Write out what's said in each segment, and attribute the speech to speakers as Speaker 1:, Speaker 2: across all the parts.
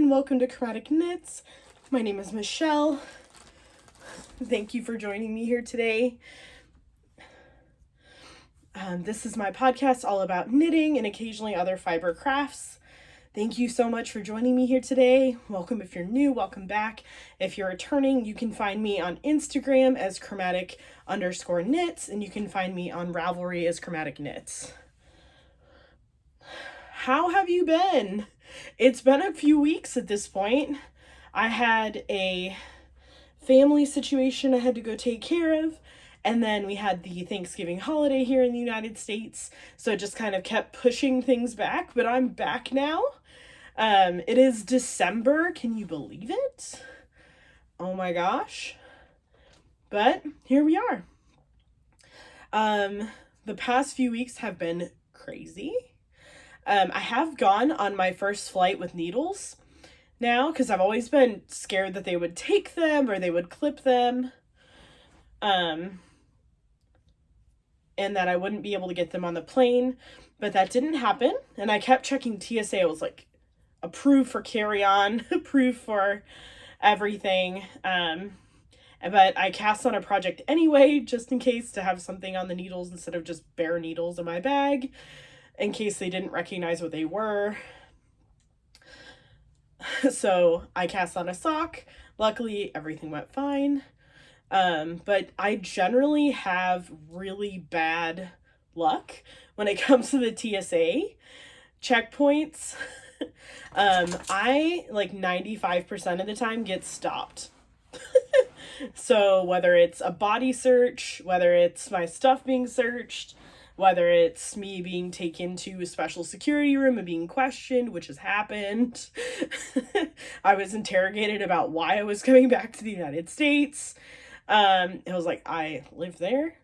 Speaker 1: and welcome to Chromatic Knits. My name is Michelle. Thank you for joining me here today. This is my podcast all about knitting and occasionally other fiber crafts. Thank you so much for joining me here today. Welcome if you're new, welcome back. If you're returning, you can find me on Instagram as chromatic_knits, and you can find me on Ravelry as Chromatic Knits. How have you been? It's been a few weeks at this point. I had a family situation I had to go take care of, and then we had the Thanksgiving holiday here in the United States, so it just kind of kept pushing things back, but I'm back now. It is December. Can you believe it? Oh my gosh. But here we are. The past few weeks have been crazy. I have gone on my first flight with needles now because I've always been scared that they would take them or they would clip them. And that I wouldn't be able to get them on the plane, but that didn't happen. And I kept checking TSA. I was like, approved for carry-on, approved for everything. But I cast on a project anyway, just in case, to have something on the needles instead of just bare needles in my bag, in case they didn't recognize what they were. So I cast on a sock. Luckily, everything went fine. But I generally have really bad luck when it comes to the TSA checkpoints. I, like 95% of the time, get stopped. So whether it's a body search, whether it's my stuff being searched, whether it's me being taken to a special security room and being questioned, which has happened. I was interrogated about why I was coming back to the United States. It was like, I live there.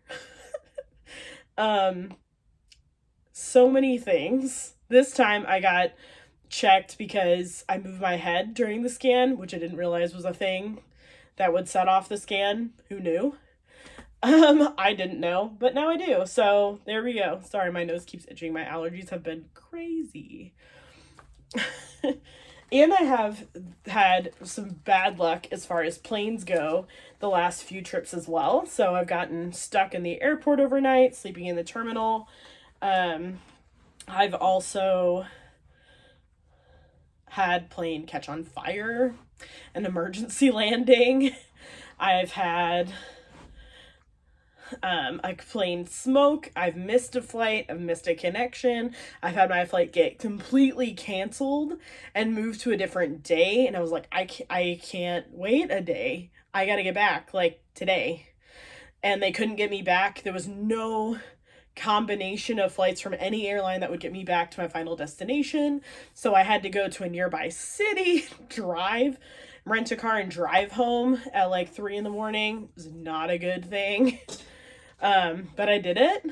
Speaker 1: So many things. This time I got checked because I moved my head during the scan, which I didn't realize was a thing that would set off the scan. Who knew? I didn't know, but now I do. So there we go. Sorry, my nose keeps itching. My allergies have been crazy. And I have had some bad luck as far as planes go the last few trips as well. So I've gotten stuck in the airport overnight, sleeping in the terminal. I've also had plane catch on fire, an emergency landing. I've had a plane smoke. I've missed a flight. I've missed a connection. I've had my flight get completely canceled and moved to a different day. And I was like, I can't wait a day. I gotta get back like today. And they couldn't get me back. There was no combination of flights from any airline that would get me back to my final destination. So I had to go to a nearby city, rent a car and drive home at like 3 a.m. It was not a good thing. But I did it.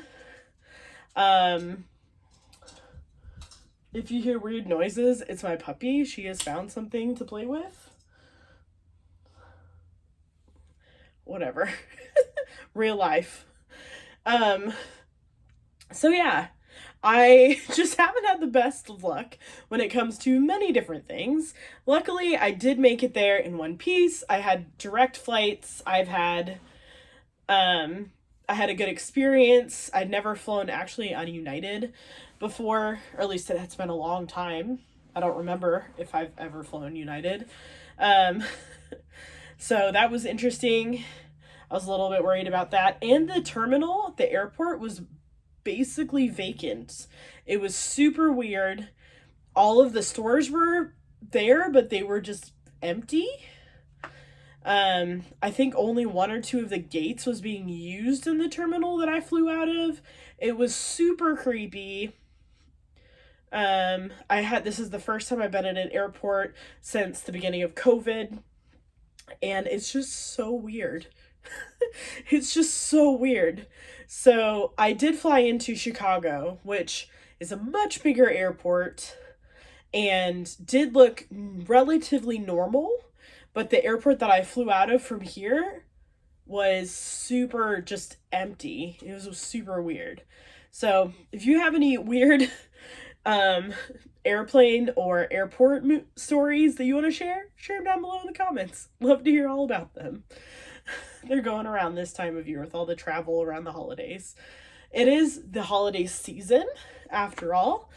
Speaker 1: If you hear weird noises, it's my puppy. She has found something to play with. Whatever. Real life. So yeah, I just haven't had the best of luck when it comes to many different things. Luckily, I did make it there in one piece. I had direct flights. I had a good experience. I'd never flown actually on United before, or at least it's been a long time. I don't remember if I've ever flown United. So that was interesting. I was a little bit worried about that. And the terminal, the airport, was basically vacant. It was super weird. All of the stores were there, but they were just empty. I think only 1 or 2 of the gates was being used in the terminal that I flew out of. It was super creepy. This is the first time I've been at an airport since the beginning of COVID, and it's just so weird. It's just so weird. So I did fly into Chicago, which is a much bigger airport, and did look relatively normal, but the airport that I flew out of from here was super just empty. It was super weird. So if you have any weird um, airplane or airport stories that you want to share them down below in the comments. Love to hear all about them. They're going around this time of year with all the travel around the holidays. It is the holiday season, after all.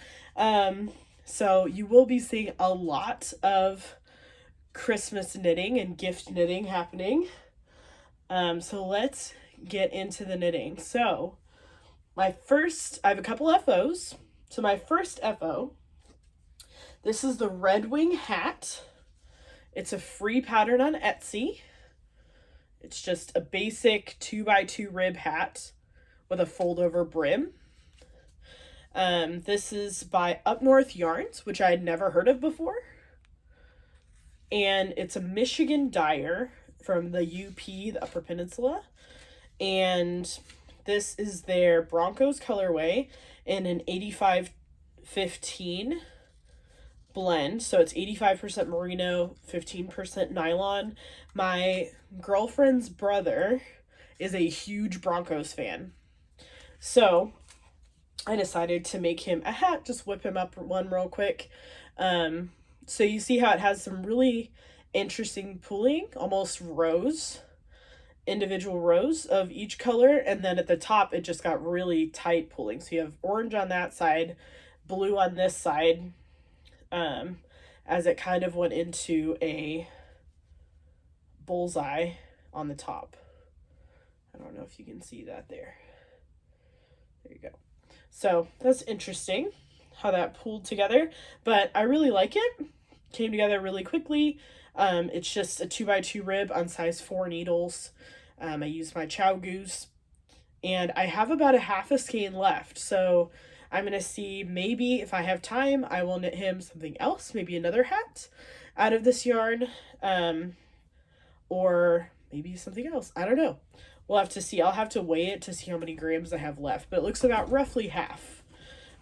Speaker 1: So you will be seeing a lot of Christmas knitting and gift knitting happening. So let's get into the knitting. So I have a couple FOs. So my first FO, this is the Red Wing hat. It's a free pattern on Etsy. It's just a basic 2x2 rib hat with a fold over brim. This is by Up North Yarns, which I had never heard of before. And it's a Michigan dyer from the UP, the Upper Peninsula. And this is their Broncos colorway in an 85-15 blend. So it's 85% merino, 15% nylon. My girlfriend's brother is a huge Broncos fan. So I decided to make him a hat, just whip him up one real quick. So you see how it has some really interesting pooling, almost rows, individual rows of each color. And then at the top, it just got really tight pooling. So you have orange on that side, blue on this side, as it kind of went into a bullseye on the top. I don't know if you can see that there. There you go. So that's interesting how that pulled together, but I really like it. Came together really quickly. It's just a 2x2 rib on size 4 needles. I used my Chow Goose, and I have about a half a skein left. So I'm going to see, maybe if I have time, I will knit him something else, maybe another hat out of this yarn, or maybe something else. I don't know. We'll have to see. I'll have to weigh it to see how many grams I have left, but it looks about roughly half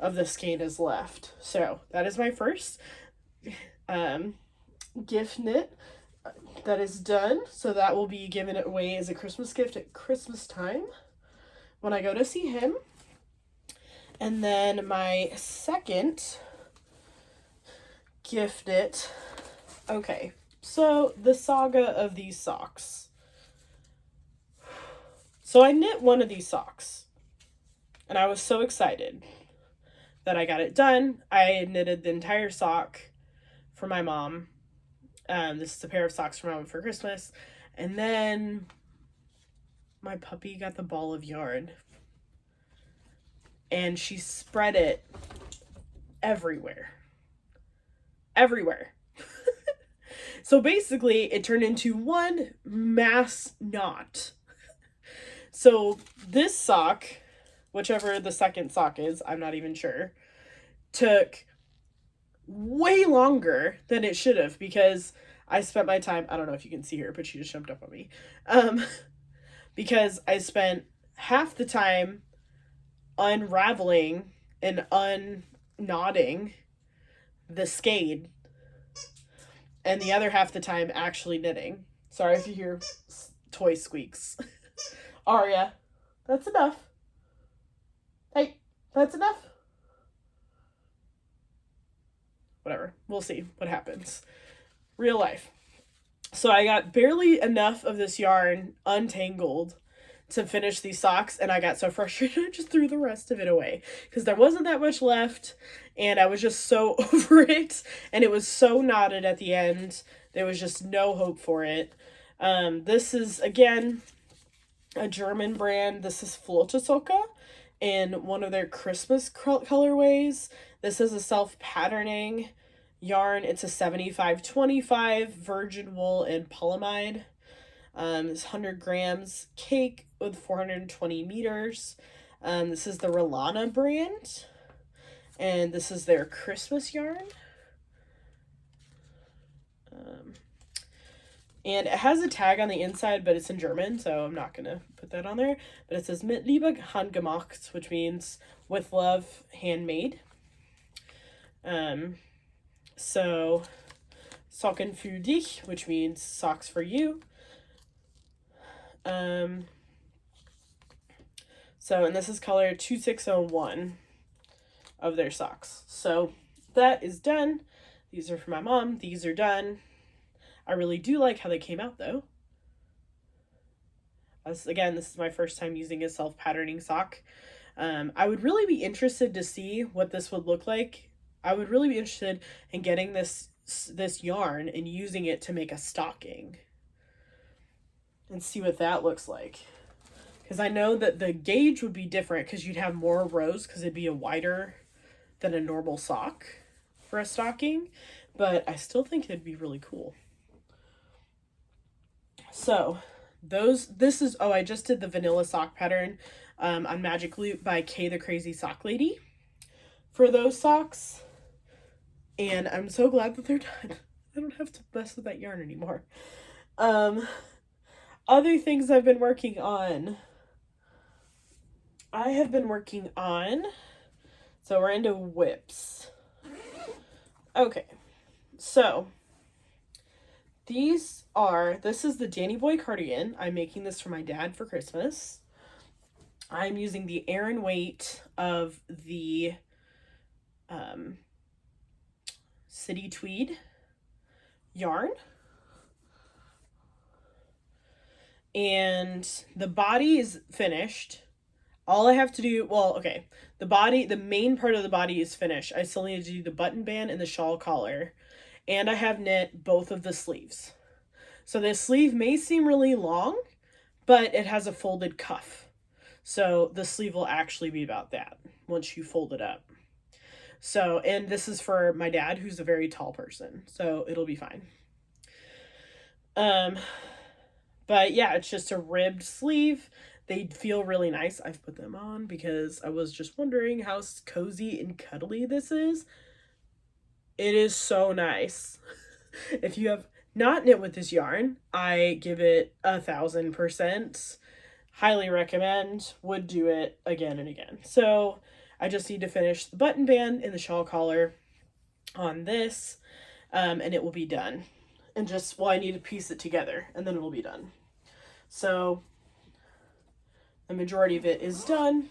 Speaker 1: of the skein is left. So that is my first gift knit that is done. So that will be given away as a Christmas gift at Christmas time when I go to see him. And then my second gift knit. Okay, so the saga of these socks. So I knit one of these socks, and I was so excited that I got it done. I knitted the entire sock for my mom. This is a pair of socks for Mom for Christmas. And then my puppy got the ball of yarn, and she spread it everywhere. Everywhere. So basically, it turned into one mass knot. So this sock, whichever the second sock is, I'm not even sure, took way longer than it should have, because I spent my time, I don't know if you can see her, but she just jumped up on me, because I spent half the time unraveling and unknotting the skein, and the other half the time actually knitting. Sorry if you hear toy squeaks. Aria, that's enough. Hey, that's enough. Whatever. We'll see what happens. Real life. So I got barely enough of this yarn untangled to finish these socks, and I got so frustrated I just threw the rest of it away because there wasn't that much left, and I was just so over it, and it was so knotted at the end. There was just no hope for it. This is, again, a German brand. This is Flottesocke in one of their Christmas colorways. This is a self-patterning yarn. It's a 75-25 virgin wool and polyamide. It's 100 grams cake with 420 meters. This is the Rolana brand, and this is their Christmas yarn. And it has a tag on the inside, but it's in German, so I'm not going to put that on there. But it says Mit Liebe handgemacht, which means with love, handmade. So Socken für dich, which means socks for you. So, and this is color 2601. of their socks. So that is done. These are for my mom. These are done. I really do like how they came out though. Again, this is my first time using a self-patterning sock. I would really be interested to see what this would look like. I would really be interested in getting this yarn and using it to make a stocking and see what that looks like. Because I know that the gauge would be different because you'd have more rows because it'd be a wider than a normal sock for a stocking, but I still think it'd be really cool. So I just did the vanilla sock pattern on Magic Loop by Kay the Crazy Sock Lady for those socks. And I'm so glad that they're done. I don't have to mess with that yarn anymore. Other things I've been working on. I have been working on, so we're into whips. Okay, so this is the Danny Boy Cardigan. I'm making this for my dad for Christmas. I'm using the Aran weight of the City Tweed yarn. And the body is finished. All I have to do, the main part of the body is finished. I still need to do the button band and the shawl collar. And I have knit both of the sleeves. So this sleeve may seem really long, but it has a folded cuff. So the sleeve will actually be about that once you fold it up. So, and this is for my dad, who's a very tall person. So it'll be fine. But yeah, it's just a ribbed sleeve. They feel really nice. I've put them on because I was just wondering how cozy and cuddly this is. It is so nice. If you have not knit with this yarn, I give it 1,000%. Highly recommend. Would do it again and again. So I just need to finish the button band and the shawl collar on this, and it will be done. And I need to piece it together, and then it'll be done. So the majority of it is done.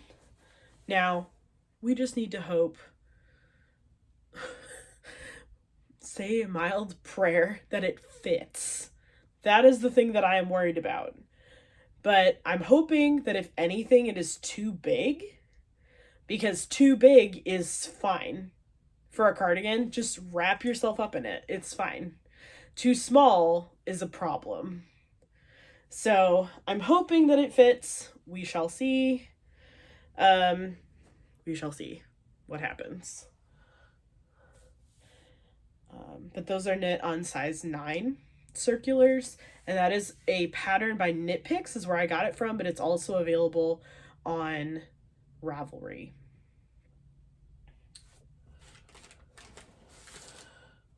Speaker 1: Now, we just need to hope, say a mild prayer that it fits. That is the thing that I am worried about. But I'm hoping that if anything, it is too big, because too big is fine for a cardigan. Just wrap yourself up in it. It's fine. Too small is a problem. So I'm hoping that it fits. We shall see. We shall see what happens. But those are knit on size 9 circulars, and that is a pattern by Knit Picks is where I got it from, but it's also available on Ravelry.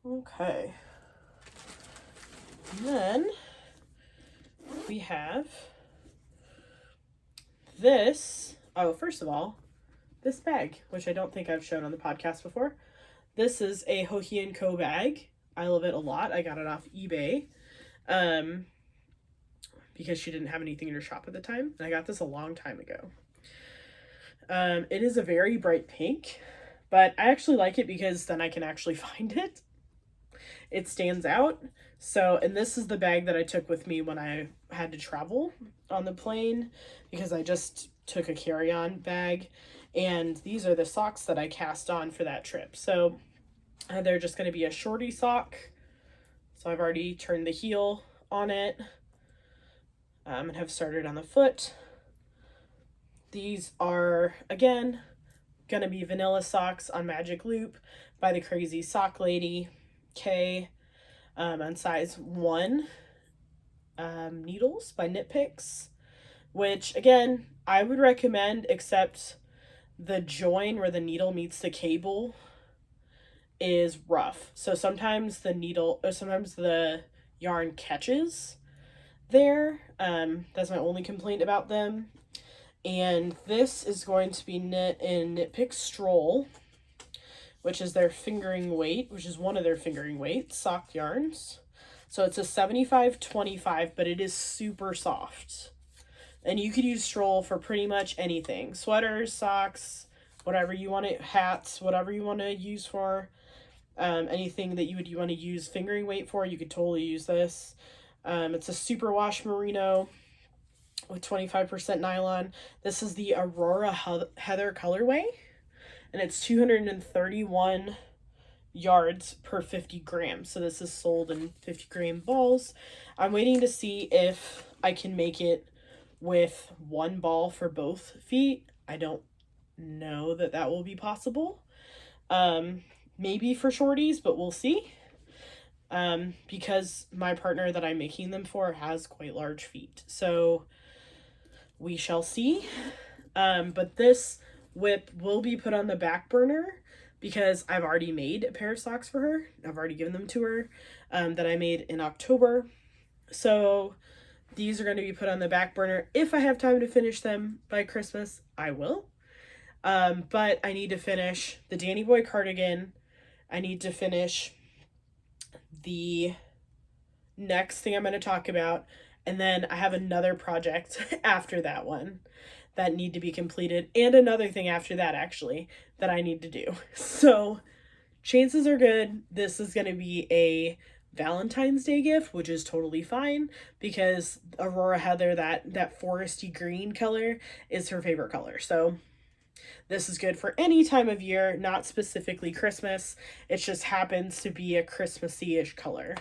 Speaker 1: Okay. And then we have this. Oh, first of all, this bag, which I don't think I've shown on the podcast before. This is a Hohi & Co. bag. I love it a lot. I got it off eBay because she didn't have anything in her shop at the time. And I got this a long time ago. It is a very bright pink, but I actually like it because then I can actually find it. It stands out. So, and this is the bag that I took with me when I had to travel on the plane because I just took a carry-on bag. And these are the socks that I cast on for that trip. So they're just going to be a shorty sock. So I've already turned the heel on it and have started on the foot. These are, again, going to be vanilla socks on Magic Loop by the Crazy Sock Lady, Kay, on size 1 needles by Knit Picks, which, again, I would recommend, except the join where the needle meets the cable is rough. So sometimes the yarn catches there. That's my only complaint about them. And this is going to be knit in Knit Picks Stroll, which is their fingering weight, which is one of their fingering weight sock yarns. So it's a 75-25, but it is super soft. And you could use Stroll for pretty much anything. Sweaters, socks, whatever you want it, hats, whatever you want to use for, anything that you want to use fingering weight for, you could totally use this. It's a superwash merino with 25% nylon. This is the Aurora Heather colorway, and it's 231 yards per 50 grams. So this is sold in 50-gram balls. I'm waiting to see if I can make it with one ball for both feet. I don't know that will be possible. Maybe for shorties, but we'll see. Because my partner that I'm making them for has quite large feet. So we shall see. But this whip will be put on the back burner because I've already made a pair of socks for her. I've already given them to her, that I made in October. So these are going to be put on the back burner. If I have time to finish them by Christmas, I will. But I need to finish the Danny Boy cardigan. I need to finish the next thing I'm going to talk about. And then I have another project after that one that need to be completed. And another thing after that, actually, that I need to do. So chances are good this is going to be a Valentine's Day gift, which is totally fine because Aurora Heather, that foresty green color, is her favorite color. So this is good for any time of year, not specifically Christmas. It just happens to be a Christmassy-ish color.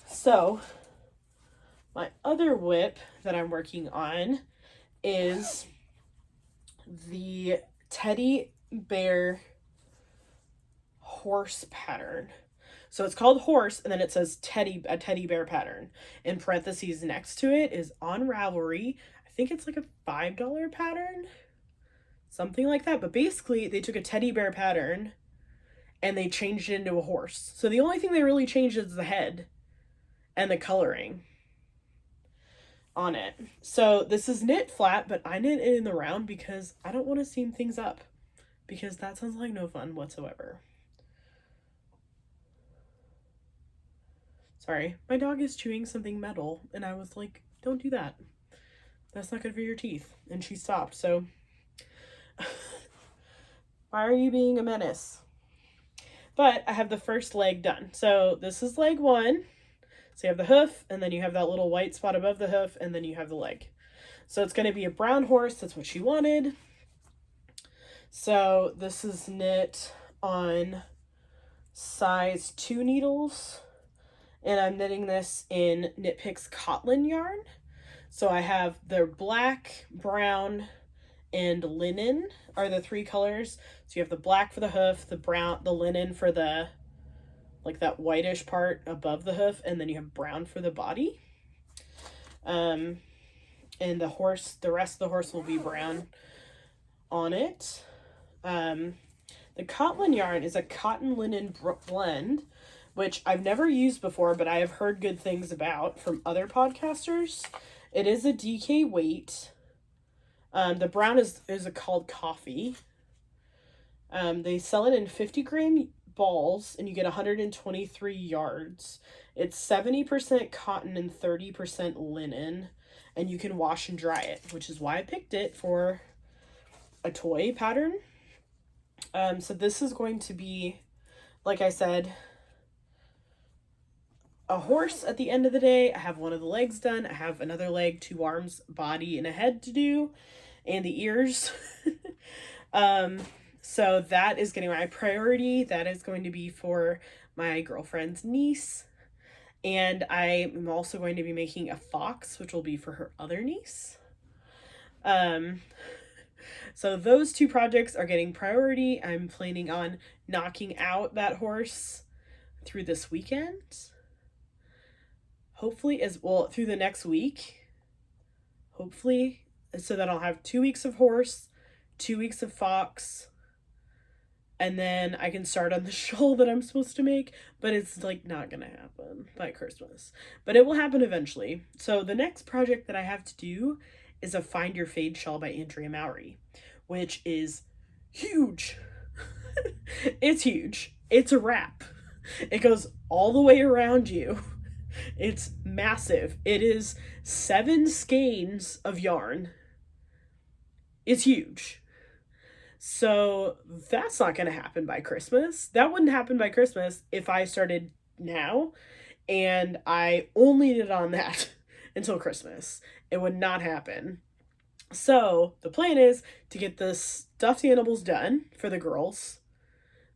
Speaker 1: So my other whip that I'm working on is the teddy bear horse pattern. So it's called horse, and then it says a teddy bear pattern. In parentheses next to it is on Ravelry. I think it's like a $5 pattern, something like that. But basically, they took a teddy bear pattern and they changed it into a horse. So the only thing they really changed is the head and the coloring on it. So this is knit flat, but I knit it in the round because I don't want to seam things up, because that sounds like no fun whatsoever. Sorry, my dog is chewing something metal, and I was like, don't do that. That's not good for your teeth. And she stopped, so why are you being a menace? But I have the first leg done. So this is leg one. So you have the hoof, and then you have that little white spot above the hoof, and then you have the leg. So it's going to be a brown horse. That's what she wanted. So this is knit on size 2 needles. And I'm knitting this in Knit Picks Cotton yarn. So I have the black, brown, and linen are the 3 colors. So you have the black for the hoof, the brown, the linen for the, like that whitish part above the hoof, and then you have brown for the body. And the horse, the rest of the horse will be brown on it. The cotton yarn is a cotton linen blend, which I've never used before, but I have heard good things about from other podcasters. It is a DK weight. The brown is called coffee. They sell it in 50-gram balls, and you get 123 yards. It's 70% cotton and 30% linen, and you can wash and dry it, which is why I picked it for a toy pattern. So this is going to be, like I said, a horse at the end of the day. I have one of the legs done. I have another leg, 2 arms, body, and a head to do, and the ears. So that is getting my priority. That is going to be for my girlfriend's niece. And I am also going to be making a fox, which will be for her other niece. So those 2 projects are getting priority. I'm planning on knocking out that horse through this weekend. Hopefully through the next week. Hopefully, so that I'll have 2 weeks of horse, 2 weeks of fox, and then I can start on the shawl that I'm supposed to make, but it's like not gonna happen by Christmas. But it will happen eventually. So the next project that I have to do is a Find Your Fade shawl by Andrea Mowry, which is huge. It's huge. It's a wrap. It goes all the way around you. It's massive. It is 7 skeins of yarn. is huge. So that's not going to happen by Christmas. That wouldn't happen by Christmas if I started now and I only did on that until Christmas. It would not happen. So the plan is to get the stuffed animals done for the girls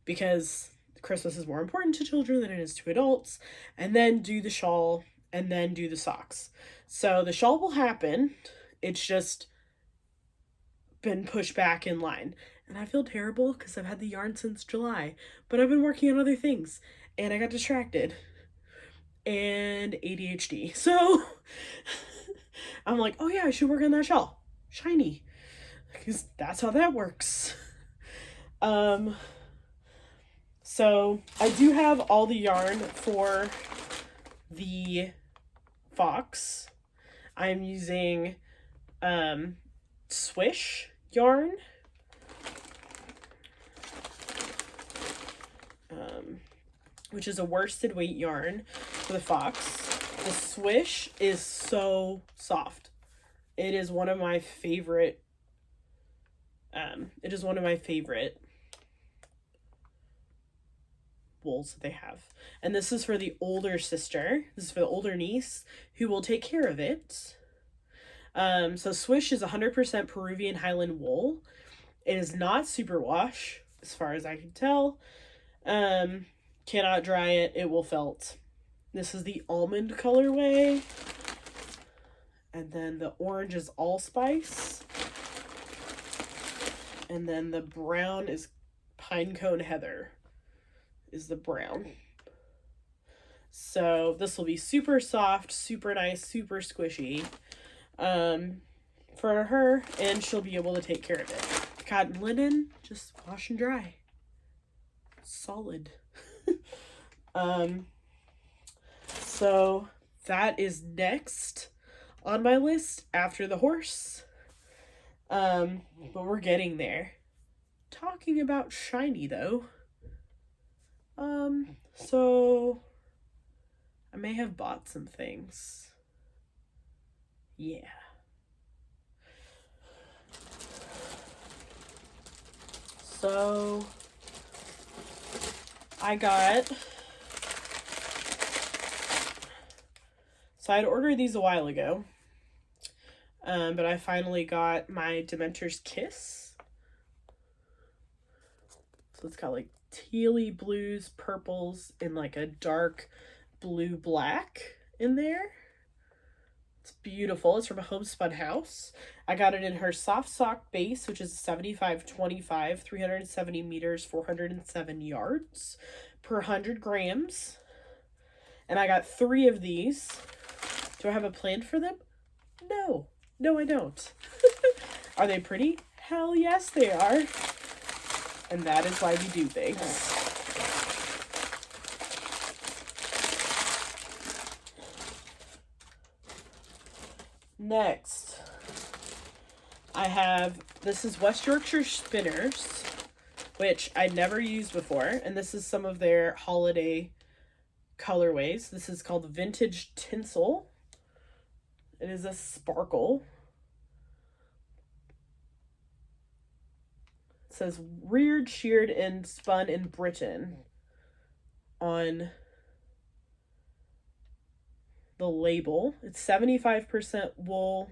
Speaker 1: because Christmas is more important to children than it is to adults, and then do the shawl and then do the socks. So the shawl will happen. It's just been pushed back in line. And I feel terrible because I've had the yarn since July, but I've been working on other things and I got distracted and ADHD. So I'm like, oh yeah, I should work on that shawl. Shiny. Because that's how that works. So I do have all the yarn for the fox. I'm using Swish yarn. Which is a worsted weight yarn for the fox. The Swish is so soft. It is one of my favorite. Wools that they have. And this is for the older sister. This is for the older niece who will take care of it. So Swish is 100% Peruvian Highland wool. It is not superwash, as far as I can tell. Cannot dry it. It will felt. This is the almond colorway. And then the orange is allspice. And then the brown is pinecone heather. Is the brown. So this will be super soft, super nice, super squishy for her, and she'll be able to take care of it. Cotton linen, just wash and dry. Solid. So that is next on my list after the horse. But we're getting there. Talking about shiny though. So I may have bought some things. Yeah. So I had ordered these a while ago. But I finally got my Dementor's Kiss. So it's got like tealy blues, purples, and like a dark blue black in there. It's beautiful. It's from a homespun house. I got it in her soft sock base, which is 75-25, 370 meters, 407 yards per 100 grams. And I got 3 of these. Do I have a plan for them? No. No, I don't. Are they pretty? Hell yes, they are. And that is why we do things. Next, I have, this is West Yorkshire Spinners, which I'd never used before. And this is some of their holiday colorways. This is called Vintage Tinsel. It is a sparkle. It says reared, sheared, and spun in Britain on the label. It's 75% wool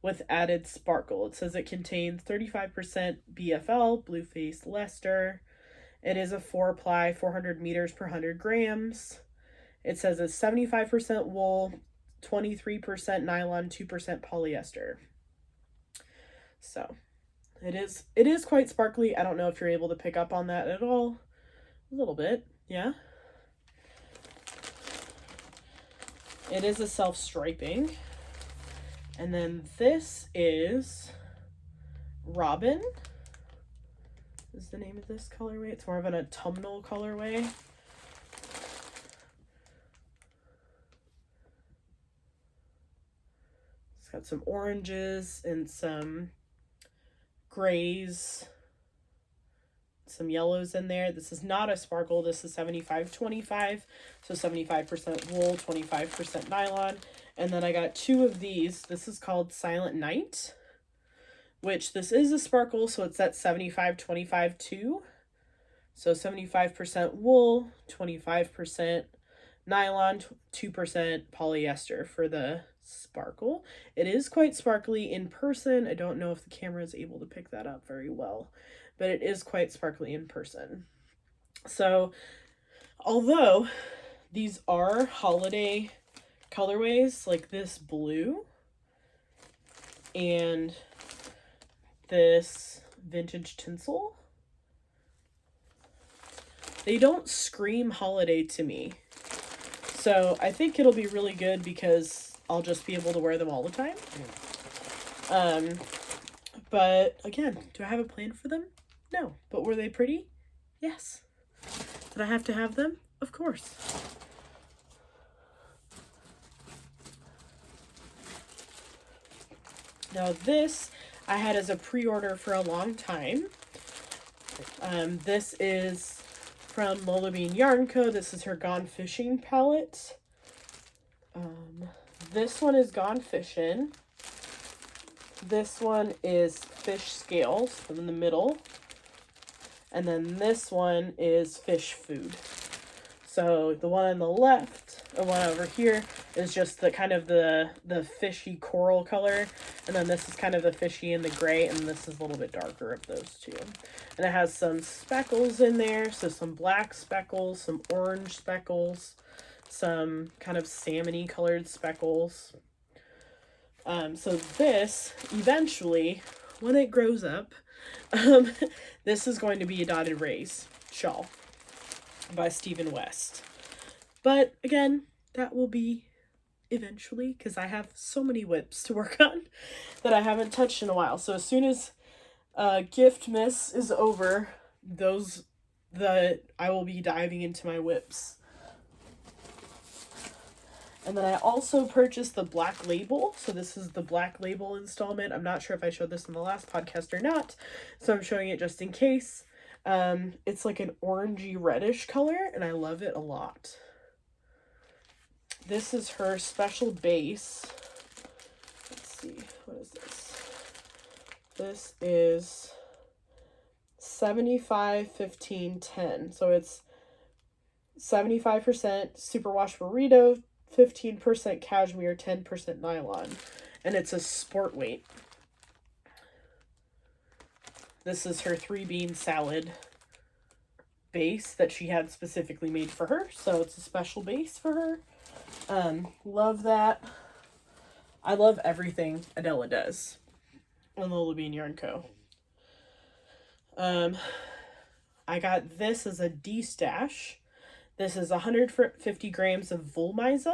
Speaker 1: with added sparkle. It says it contains 35% BFL, Blueface Leicester. It is a 4-ply, 400 meters per 100 grams. It says it's 75% wool, 23% nylon, 2% polyester. So it is quite sparkly. I don't know if you're able to pick up on that at all. A little bit, yeah. It is a self-striping. And then this is Robin, is the name of this colorway. It's more of an autumnal colorway. It's got some oranges and some grays, some yellows in there. This is not a sparkle. This is 75-25, so 75% wool, 25% nylon. And then I got 2 of these. This is called Silent Night. which this is a sparkle, so it's at 75-25 too. So 75% wool, 25% nylon, 2% polyester for the sparkle. It is quite sparkly in person. I don't know if the camera is able to pick that up very well, but it is quite sparkly in person. So although these are holiday colorways, like this blue and this vintage tinsel, they don't scream holiday to me. So I think it'll be really good because I'll just be able to wear them all the time. But again, do I have a plan for them? No. But were they pretty? Yes. Did I have to have them? Of course. Now this I had as a pre-order for a long time. This is from Lola Bean Yarn Co. This is her Gone Fishing palette. This one is Gone Fishing. This one is Fish Scales in the middle. And then this one is Fish Food. So the one on the left, or one over here, is just the kind of the fishy coral color. And then this is kind of the fishy and the gray, and this is a little bit darker of those two. And it has some speckles in there, so some black speckles, some orange speckles, some kind of salmon-y colored speckles. So this, eventually, when it grows up, this is going to be a Dotted Rays shawl by Stephen West. But again, that will be eventually, because I have so many whips to work on that I haven't touched in a while. So as soon as Gift Miss is over, I will be diving into my whips. And then I also purchased the Black Label. So this is the Black Label installment. I'm not sure if I showed this in the last podcast or not, so I'm showing it just in case. It's like an orangey reddish color, and I love it a lot. This is her special base. Let's see, what is this? This is 75, 15, 10. So it's 75% superwash merino, 15% cashmere, 10% nylon. And it's a sport weight. This is her 3-bean salad base that she had specifically made for her. So it's a special base for her. Love that. I love everything Adella does on Lola Bean Yarn Co. I got this as a D-stash. This is 150 grams of Wollmeise.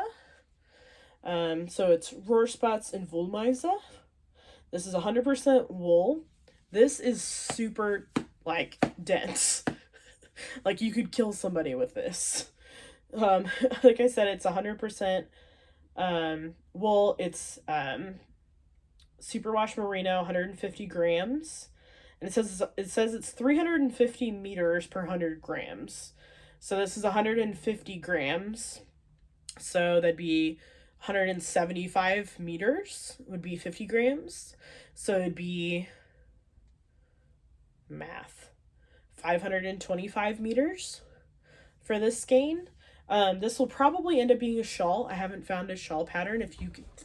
Speaker 1: So it's Rohr Spots and Wollmeise. This is 100% wool. This is super, like, dense. Like, you could kill somebody with this. Like I said, it's 100% wool. It's superwash merino, 150 grams. And it says it's 350 meters per 100 grams. So this is 150 grams. So that'd be 175 meters would be 50 grams. So it'd be math. 525 meters for this skein. This will probably end up being a shawl. I haven't found a shawl pattern. If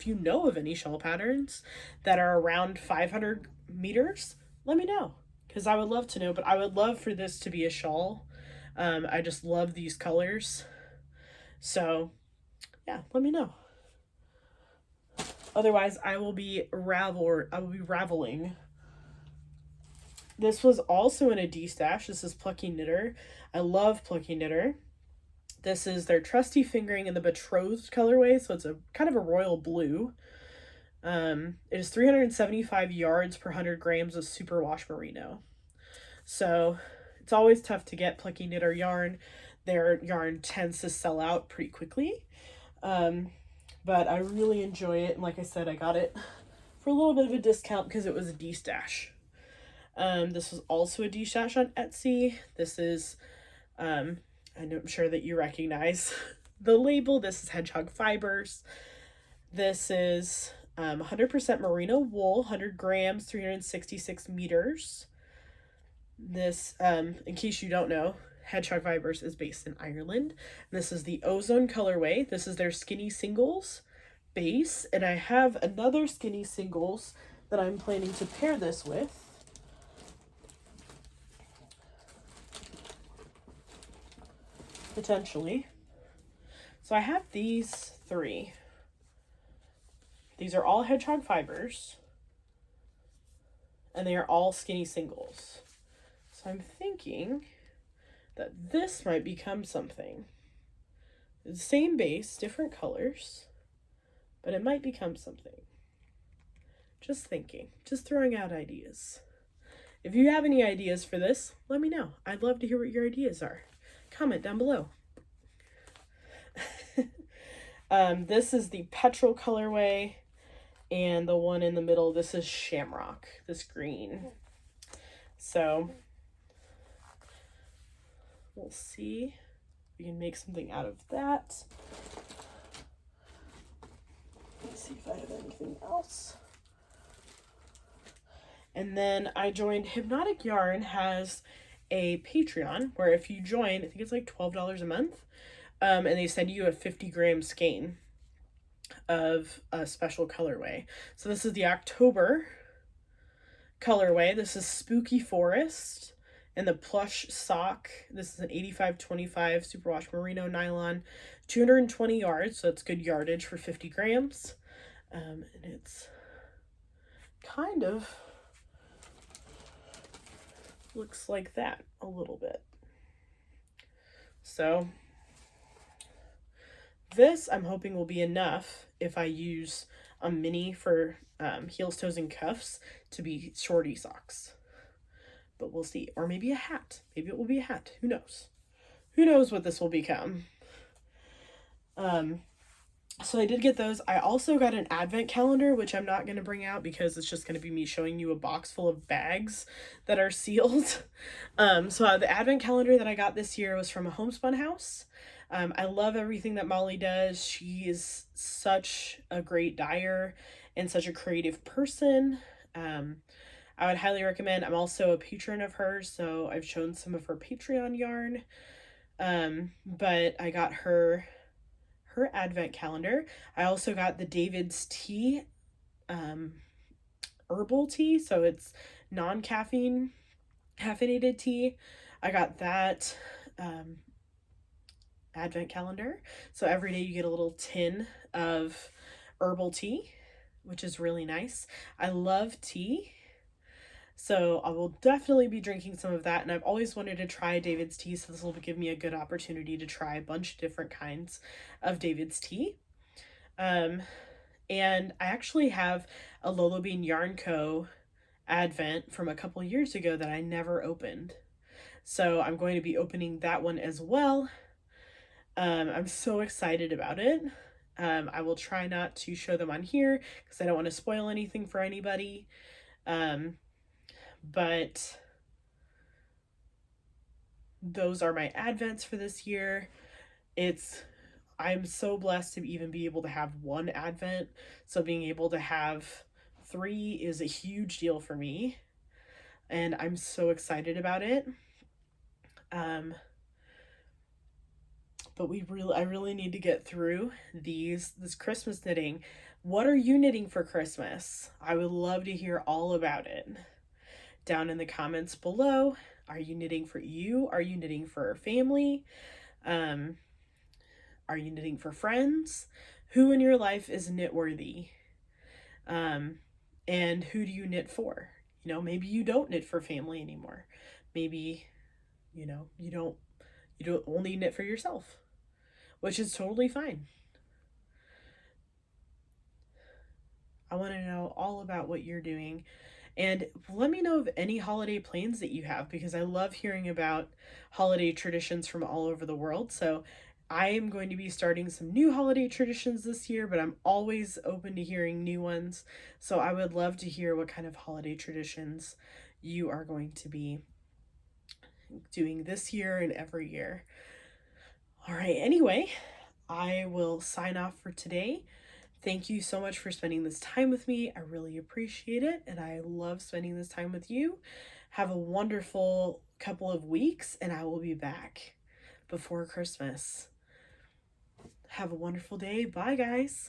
Speaker 1: you know of any shawl patterns that are around 500 meters, let me know, because I would love to know. But I would love for this to be a shawl. I just love these colors. So yeah, let me know. Otherwise, I will be raveling. This was also in a D-stash. This is Plucky Knitter. I love Plucky Knitter. This is their Trusty Fingering in the Betrothed colorway, so it's a kind of a royal blue. It is 375 yards per 100 grams of superwash merino. So it's always tough to get Plucky Knitter yarn. Their yarn tends to sell out pretty quickly. But I really enjoy it. And like I said, I got it for a little bit of a discount because it was a D-stash. This was also a D-stash on Etsy. This is, I'm sure that you recognize the label. This is Hedgehog Fibers. This is 100% merino wool, 100 grams, 366 meters. This, in case you don't know, Hedgehog Fibers is based in Ireland. This is the Ozone colorway. This is their skinny singles base, and I have another skinny singles that I'm planning to pair this with. Potentially. So I have these three. These are all Hedgehog Fibers, and they are all skinny singles. So I'm thinking that this might become something. It's the same base, different colors, but it might become something. Just thinking, just throwing out ideas. If you have any ideas for this, let me know. I'd love to hear what your ideas are. Comment down below. This is the petrol colorway, and the one in the middle, this is shamrock, this green. So we'll see if we can make something out of that. Let's see if I have anything else. And then I joined Hypnotic Yarn has a Patreon where if you join, I think it's like $12 a month, and they send you a 50-gram skein of a special colorway. So this is the October colorway. This is Spooky Forest and the plush sock. This is an 85-25 superwash merino nylon, 220 yards, so it's good yardage for 50 grams. And it's kind of looks like that a little bit. So this I'm hoping will be enough if I use a mini for heels, toes, and cuffs to be shorty socks. But we'll see. Or maybe a hat. Maybe it will be a hat. Who knows? Who knows what this will become? So I did get those. I also got an advent calendar, which I'm not going to bring out because it's just going to be me showing you a box full of bags that are sealed. So the advent calendar that I got this year was from a homespun house. I love everything that Molly does. She is such a great dyer and such a creative person. I would highly recommend. I'm also a patron of hers, so I've shown some of her Patreon yarn. But I got her advent calendar. I also got the David's tea, herbal tea, so it's non-caffeinated tea. I got that advent calendar. So every day you get a little tin of herbal tea, which is really nice. I love tea, so I will definitely be drinking some of that, and I've always wanted to try David's tea, so this will give me a good opportunity to try a bunch of different kinds of David's tea. And I actually have a Lolo Bean Yarn Co. advent from a couple years ago that I never opened, so I'm going to be opening that one as well. I'm so excited about it. I will try not to show them on here because I don't want to spoil anything for anybody. But those are my advents for this year. I'm so blessed to even be able to have one advent. So being able to have 3 is a huge deal for me. And I'm so excited about it. But I really need to get through this Christmas knitting. What are you knitting for Christmas? I would love to hear all about it. Down in the comments below. Are you knitting for you? Are you knitting for family? Are you knitting for friends? Who in your life is knit worthy? And who do you knit for? Maybe you don't knit for family anymore. Maybe, you don't only knit for yourself, which is totally fine. I want to know all about what you're doing. And let me know of any holiday plans that you have, because I love hearing about holiday traditions from all over the world. So I am going to be starting some new holiday traditions this year, but I'm always open to hearing new ones. So I would love to hear what kind of holiday traditions you are going to be doing this year and every year. All right, anyway, I will sign off for today. Thank you so much for spending this time with me. I really appreciate it, and I love spending this time with you. Have a wonderful couple of weeks, and I will be back before Christmas. Have a wonderful day. Bye, guys.